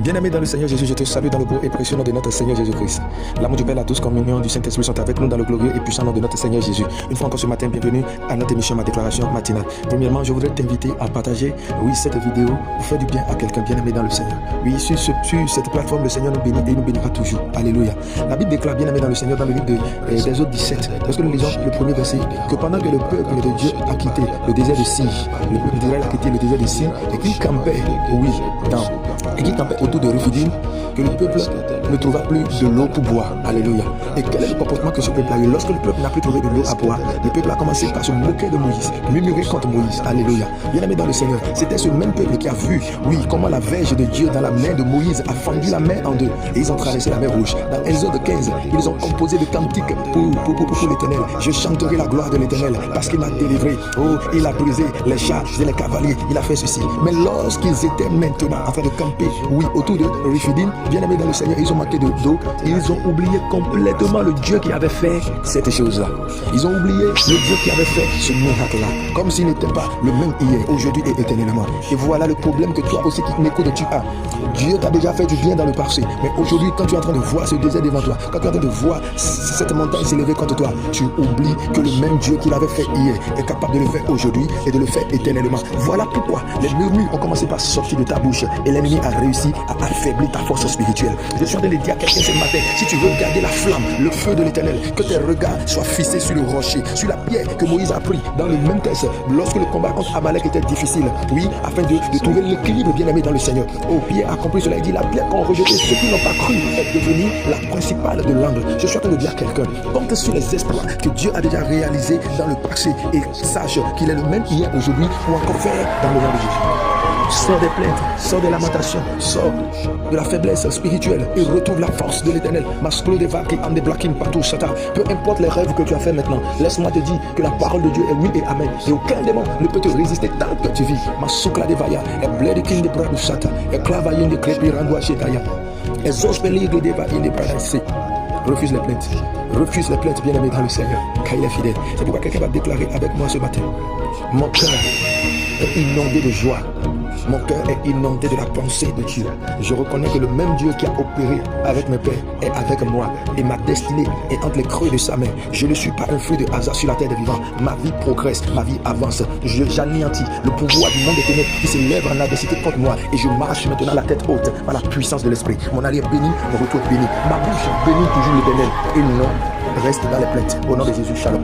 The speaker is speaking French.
Bien-aimé dans le Seigneur Jésus, je te salue dans le beau et précieux nom de notre Seigneur Jésus-Christ. L'amour du Père, la douce communion du Saint-Esprit sont avec nous dans le glorieux et puissant nom de notre Seigneur Jésus. Une fois encore ce matin, bienvenue à notre émission, ma déclaration matinale. Premièrement, je voudrais t'inviter à partager, cette vidéo pour faire du bien à quelqu'un bien-aimé dans le Seigneur. Oui, sur cette plateforme, le Seigneur nous bénit et nous bénira toujours. Alléluia. La Bible déclare, bien-aimé dans le Seigneur, dans le livre d'Exode 17, lorsque nous lisons le premier verset, que pendant que le peuple de Dieu a quitté le désert de Sin, le peuple d'Israël a quitté le désert de Sin et qu'il campait, qu'il campait autour de Rephidim, que le peuple ne trouva plus de l'eau pour boire. Alléluia. Et quel est le comportement que ce peuple a eu? Lorsque le peuple n'a plus trouvé de l'eau à boire, le peuple a commencé par se moquer de Moïse, murmurer contre Moïse. Alléluia. Bien-aimé dans le Seigneur, c'était ce même peuple qui a vu, comment la verge de Dieu dans la main de Moïse a fendu la mer en deux. Et ils ont traversé la mer Rouge. Dans Exode 15, ils ont composé des cantiques pour l'Éternel. Je chanterai la gloire de l'Éternel parce qu'il m'a délivré. Oh, il a brisé les chars et les cavaliers. Il a fait ceci. Mais lorsqu'ils étaient maintenant en train de camper, autour de Rephidim, bien-aimés dans le Seigneur, ils ont manqué d'eau. Ils ont oublié complètement le Dieu qui avait fait cette chose-là. Ils ont oublié le Dieu qui avait fait ce miracle-là. Comme s'il n'était pas le même hier, aujourd'hui et éternellement. Et voilà le problème que toi aussi qui m'écoutes, tu as. Dieu t'a déjà fait du bien dans le passé. Mais aujourd'hui, quand tu es en train de voir ce désert devant toi, quand tu es en train de voir cette montagne s'élever contre toi, tu oublies que le même Dieu qui l'avait fait hier est capable de le faire aujourd'hui et de le faire éternellement. Voilà pourquoi les murmures ont commencé par sortir de ta bouche et l'ennemi a réussi à affaiblir ta force spirituelle. Je suis en train de dire à quelqu'un ce matin, si tu veux garder la flamme, le feu de l'Éternel, que tes regards soient fixés sur le rocher, sur la pierre que Moïse a pris dans le même texte, lorsque le combat contre Amalek était difficile, afin de trouver l'équilibre bien-aimé dans le Seigneur. Pierre a compris cela, il dit, la pierre qu'ont rejeté ceux qui n'ont pas cru est devenue la principale de l'angle. Je suis en train de dire à quelqu'un, compte sur les exploits que Dieu a déjà réalisés dans le passé et sache qu'il est le même hier, aujourd'hui ou encore faire dans le nom de Jésus. Sors des plaintes, sors des lamentations, sors de la faiblesse spirituelle et retrouve la force de l'Éternel. Masclo de vaki and de blacking partout, Satan. Peu importe les rêves que tu as fait maintenant, laisse-moi te dire que la parole de Dieu est oui et amen. Et aucun démon ne peut te résister tant que tu vis. Masukla de vaya, et bled king de bradu Satan, et clavayin de crépi randwa chetaya, et zospeligue de vayin de bradaïsé. Refuse les plaintes. Refuse les plaintes, bien-aimé dans le Seigneur, car il est fidèle. C'est pourquoi quelqu'un va déclarer avec moi ce matin. Mon cœur est inondé de joie. Mon cœur est inondé de la pensée de Dieu. Je reconnais que le même Dieu qui a opéré avec mes pères est avec moi. Et ma destinée est entre les creux de sa main. Je ne suis pas un fruit de hasard sur la terre des vivants. Ma vie progresse, ma vie avance. J'anéantis le pouvoir du monde des ténèbres qui s'élève en adversité contre moi. Et je marche maintenant la tête haute par la puissance de l'Esprit. Mon arrière béni, mon retour béni. Ma bouche bénit toujours l'Éternel. Et non, reste dans les plaintes. Au nom de Jésus, shalom.